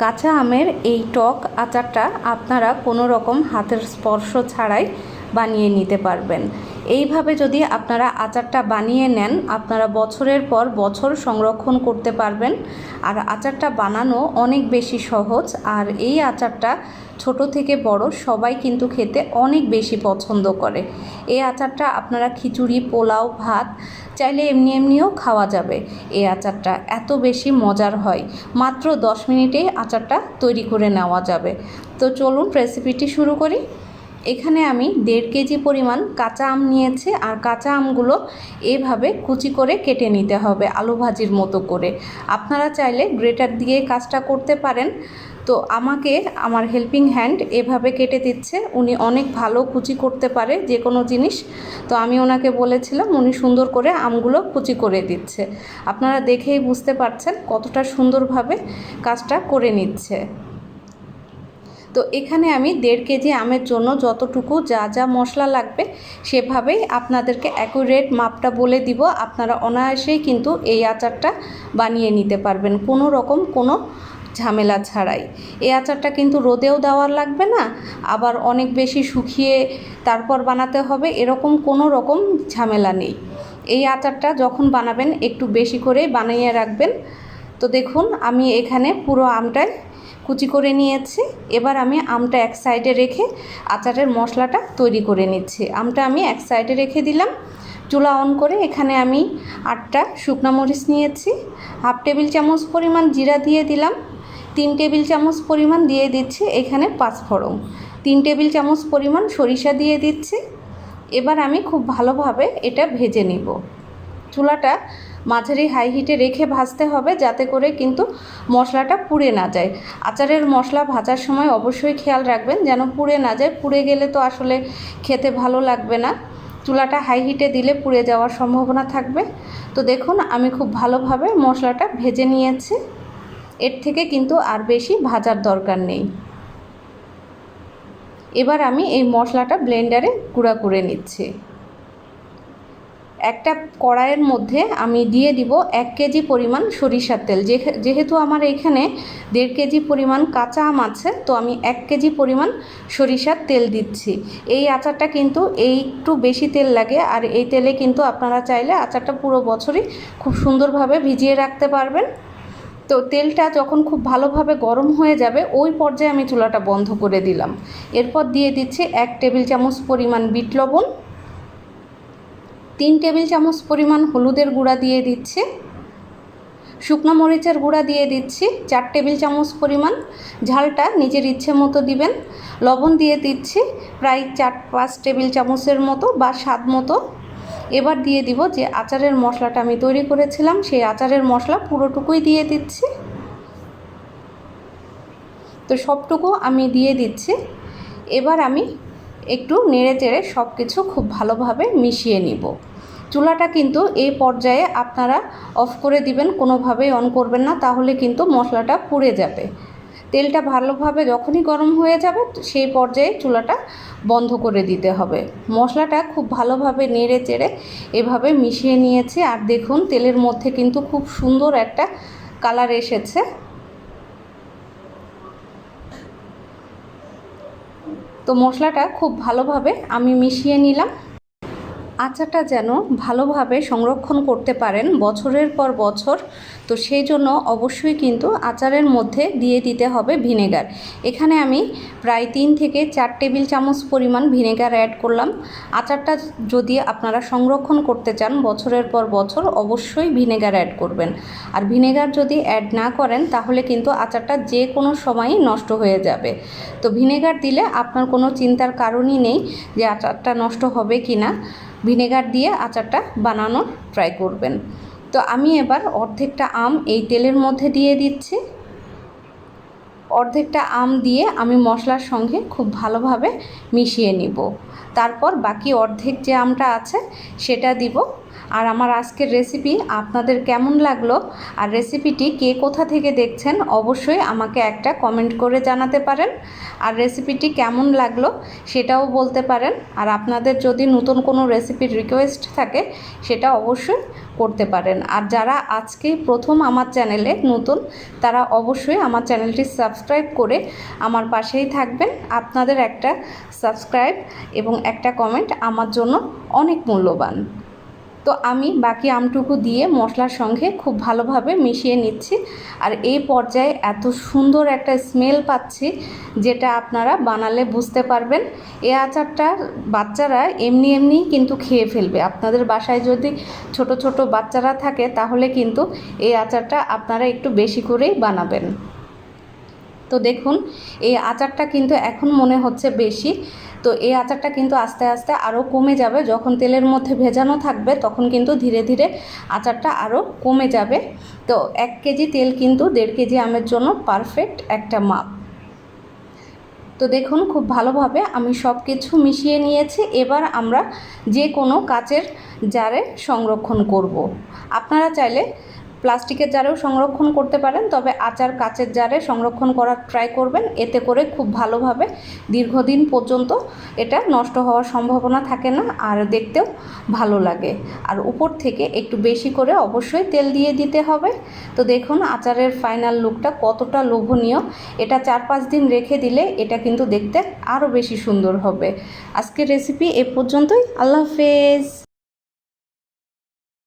কাঁচা আমের এই টক আচারটা আপনারা কোনো রকম হাতের স্পর্শ ছাড়াই বানিয়ে নিতে পারবেন। এইভাবে যদি আপনারা আচারটা বানিয়ে নেন, আপনারা বছরের পর বছর সংরক্ষণ করতে পারবেন। আর আচারটা বানানো অনেক বেশি সহজ। আর এই আচারটা ছোট থেকে বড় সবাই কিন্তু খেতে অনেক বেশি পছন্দ করে। এই আচারটা আপনারা খিচুড়ি, পোলাও, ভাত চাইলে এমনিও খাওয়া যাবে। এই আচারটা এত বেশি মজার হয়, মাত্র 10 মিনিটেই আচারটা তৈরি করে নেওয়া যাবে। তো চলুন রেসিপিটি শুরু করি। এখানে আমি 1.5 কেজি পরিমাণ কাঁচা আম নিয়েছি। আর কাঁচা আমগুলো এভাবে কুচি করে কেটে নিতে হবে, আলু ভাজির মতো করে। আপনারা চাইলে গ্রেটার দিয়ে কাজটা করতে পারেন। তো আমাকে আমার হেল্পিং হ্যান্ড এভাবে কেটে দিচ্ছে। উনি অনেক ভালো কুচি করতে পারে যে কোনো জিনিস। তো আমি ওনাকে বলেছিলাম, উনি সুন্দর করে আমগুলো কুচি করে দিচ্ছে। আপনারা দেখেই বুঝতে পারছেন কতটা সুন্দরভাবে কাজটা করে নিচ্ছে। তো এখানে আমি 1.5 কেজি আমের জন্য যতটুকু যা মশলা লাগবে সেভাবেই আপনাদেরকে অ্যাকুরেট মাপটা বলে দিব। আপনারা অনায়াসেই কিন্তু এই আচারটা বানিয়ে নিতে পারবেন কোনো রকম কোনো ঝামেলা ছাড়াই। এই আচারটা কিন্তু রোদেও দেওয়ার লাগবে না, আবার অনেক বেশি শুকিয়ে তারপর বানাতে হবে, এরকম কোনো রকম ঝামেলা নেই। এই আচারটা যখন বানাবেন একটু বেশি করে বানিয়ে রাখবেন। তো দেখুন আমি এখানে পুরো আমটাই কুচি করে নিয়েছি। এবার আমি আমটা এক সাইডে রেখে আচারের মশলাটা তৈরি করে নিচ্ছি। আমটা আমি এক সাইডে রেখে দিলাম। চুলা অন করে এখানে আমি 8টা শুকনো মরিচ নিয়েছি। 1/2 টেবিল চামচ পরিমাণ জিরা দিয়ে দিলাম। 3 টেবিল চামচ পরিমাণ দিয়ে দিচ্ছি এখানে 5 ফোড়ন। 3 টেবিল চামচ পরিমাণ সরিষা দিয়ে দিচ্ছি। এবার আমি খুব ভালোভাবে এটা ভেজে নিব। চুলাটা মাঝারি হাই হিটে রেখে ভাজতে হবে, যাতে করে কিন্তু মশলাটা পুড়ে না যায়। আচারের মশলা ভাজার সময় অবশ্যই খেয়াল রাখবেন যেন পুড়ে না যায়। পুড়ে গেলে তো আসলে খেতে ভালো লাগবে না। চুলাটা হাই হিটে দিলে পুড়ে যাওয়ার সম্ভাবনা থাকবে। তো দেখুন আমি খুব ভালোভাবে মশলাটা ভেজে নিয়েছি। এর থেকে কিন্তু আর বেশি ভাজার দরকার নেই। এবার আমি এই মশলাটা ব্লেন্ডারে গুঁড়া করে নিচ্ছি। একটা কড়াইয়ের মধ্যে আমি দিয়ে দিব 1 কেজি পরিমাণ সরিষার তেল। যেহেতু আমার এখানে 1.5 কেজি পরিমাণ কাঁচা আম আছে, তো আমি 1 কেজি পরিমাণ সরিষার তেল দিচ্ছি। এই আচারটা কিন্তু একটু বেশি তেল লাগে। আর এই তেলে কিন্তু আপনারা চাইলে আচারটা পুরো বছরই খুব সুন্দরভাবে ভিজিয়ে রাখতে পারবেন। তো তেলটা যখন খুব ভালোভাবে গরম হয়ে যাবে ওই পর্যায়ে আমি চুলাটা বন্ধ করে দিলাম। এরপর দিয়ে দিচ্ছি 1 টেবিল চামচ পরিমাণ বিট লবণ, 3 টেবিল চামচ পরিমাণ হলুদের গুঁড়া দিয়ে দিচ্ছি, শুকনো মরিচের গুঁড়া দিয়ে দিচ্ছি 4 টেবিল চামচ পরিমাণ। ঝালটা নিজের ইচ্ছে মতো দিবেন। লবণ দিয়ে দিচ্ছি প্রায় 4-5 টেবিল চামচের মতো বা স্বাদ মতো। এবার দিয়ে দিব যে আচারের মশলাটা আমি তৈরি করেছিলাম, সেই আচারের মশলা পুরোটুকুই দিয়ে দিচ্ছি। তো সবটুকু আমি দিয়ে দিচ্ছি। এবার আমি একটু নেড়ে চেড়ে সব কিছু খুব ভালোভাবে মিশিয়ে নিব। চুলাটা কিন্তু এই পর্যায়ে আপনারা অফ করে দিবেন, কোনোভাবেই অন করবেন না, তাহলে কিন্তু মশলাটা পুড়ে যাবে। তেলটা ভালোভাবে যখনই গরম হয়ে যাবে সেই পর্যায়ে চুলাটা বন্ধ করে দিতে হবে। মশলাটা খুব ভালোভাবে নেড়ে চেড়ে এভাবে মিশিয়ে নিয়েছি। আর দেখুন তেলের মধ্যে কিন্তু খুব সুন্দর একটা কালার এসেছে। তো মশলাটা খুব ভালোভাবে আমি মিশিয়ে নিলাম। আচারটা যেন ভালোভাবে সংরক্ষণ করতে পারেন বছরের পর বছর, তো সেই জন্য অবশ্যই কিন্তু আচারের মধ্যে দিয়ে দিতে হবে ভিনেগার। এখানে আমি প্রায় 3 থেকে 4 টেবিল চামচ পরিমাণ ভিনেগার অ্যাড করলাম। আচারটা যদি আপনারা সংরক্ষণ করতে চান বছরের পর বছর, অবশ্যই ভিনেগার অ্যাড করবেন। আর ভিনেগার যদি অ্যাড না করেন তাহলে কিন্তু আচারটা যে কোনো সময়ই নষ্ট হয়ে যাবে। তো ভিনেগার দিলে আপনার কোনো চিন্তার কারণই নেই যে আচারটা নষ্ট হবে কি না। ভিনেগার দিয়ে আচারটা বানানোর ট্রাই করবেন। তো আমি এবার অর্ধেকটা আম এই তেলের মধ্যে দিয়ে দিচ্ছি। অর্ধেকটা আম দিয়ে আমি মশলার সঙ্গে খুব ভালোভাবে মিশিয়ে নিব। তারপর বাকি অর্ধেক যে আমটা আছে সেটা দিব। আর আমার আজকের রেসিপি আপনাদের কেমন লাগলো আর রেসিপিটি কে কোথা থেকে দেখছেন অবশ্যই আমাকে একটা কমেন্ট করে জানাতে পারেন। আর রেসিপিটি কেমন লাগলো সেটাও বলতে পারেন। আর আপনাদের যদি নতুন কোনো রেসিপির রিকোয়েস্ট থাকে সেটা অবশ্যই করতে পারেন। আর যারা আজকেই প্রথম আমার চ্যানেলে নতুন তারা অবশ্যই আমার চ্যানেলটি সাবস্ক্রাইব করে আমার পাশেই থাকবেন। আপনাদের একটা সাবস্ক্রাইব এবং একটা কমেন্ট আমার জন্য অনেক মূল্যবান। তো আমি বাকি আমটুকু দিয়ে মশলার সঙ্গে খুব ভালোভাবে মিশিয়ে নিচ্ছি। আর এই পর্যায়ে এত সুন্দর একটা স্মেল পাচ্ছি যেটা আপনারা বানালে বুঝতে পারবেন। এই আচারটা বাচ্চারা এমনি এমনি কিন্তু খেয়ে ফেলবে। আপনাদের বাসায় যদি ছোট ছোট বাচ্চারা থাকে তাহলে কিন্তু এই আচারটা আপনারা একটু বেশি করেই বানাবেন। তো দেখুন এই আচারটা কিন্তু এখন মনে হচ্ছে বেশি, তো এই আচারটা কিন্তু আস্তে আস্তে আরও কমে যাবে। যখন তেলের মধ্যে ভেজানো থাকবে তখন কিন্তু ধীরে ধীরে আচারটা আরও কমে যাবে। তো 1 কেজি তেল কিন্তু 1.5 কেজি আমের জন্য পারফেক্ট একটা মাপ। তো দেখুন খুব ভালোভাবে আমি সব কিছু মিশিয়ে নিয়েছি। এবার আমরা যে কোনো কাচের জারে সংরক্ষণ করব। আপনারা চাইলে প্লাস্টিকের জারেও সংরক্ষণ করতে পারেন, তবে আচার কাচের জারে সংরক্ষণ করার ট্রাই করবেন। এতে করে খুব ভালোভাবে দীর্ঘদিন পর্যন্ত এটা নষ্ট হওয়ার সম্ভাবনা থাকে না আর দেখতেও ভালো লাগে। আর উপর থেকে একটু বেশি করে অবশ্যই তেল দিয়ে দিতে হবে। তো দেখুন আচারের ফাইনাল লুকটা কতটা লোভনীয়। এটা 4-5 দিন রেখে দিলে এটা কিন্তু দেখতে আরও বেশি সুন্দর হবে। আজকের রেসিপি এ পর্যন্তই। আল্লাহ হাফেজ।